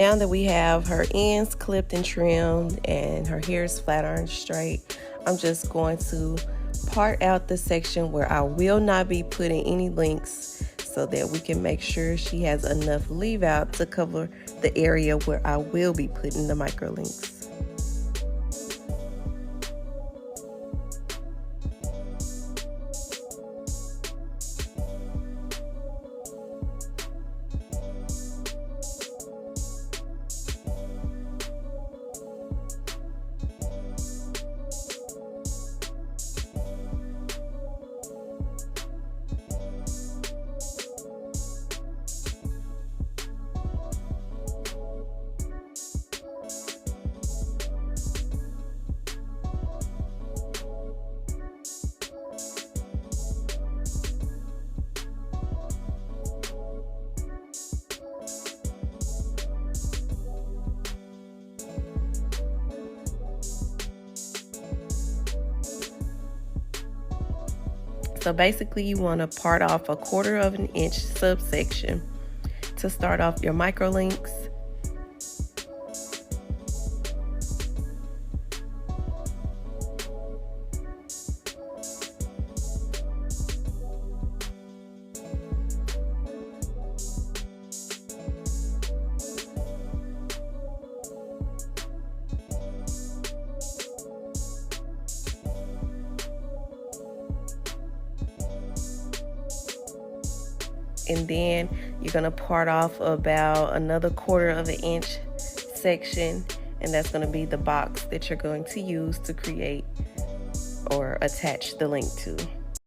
Now that we have her ends clipped and trimmed and her hair is flat iron straight, I'm just going to part out the section where I will not be putting any links so that we can make sure she has enough leave out to cover the area where I will be putting the microlinks. So basically you want to part off 1/4 of an inch subsection to start off your microlinks. And then you're going to part off about another 1/4 of an inch section, and that's going to be the box that you're going to use to create or attach the link to.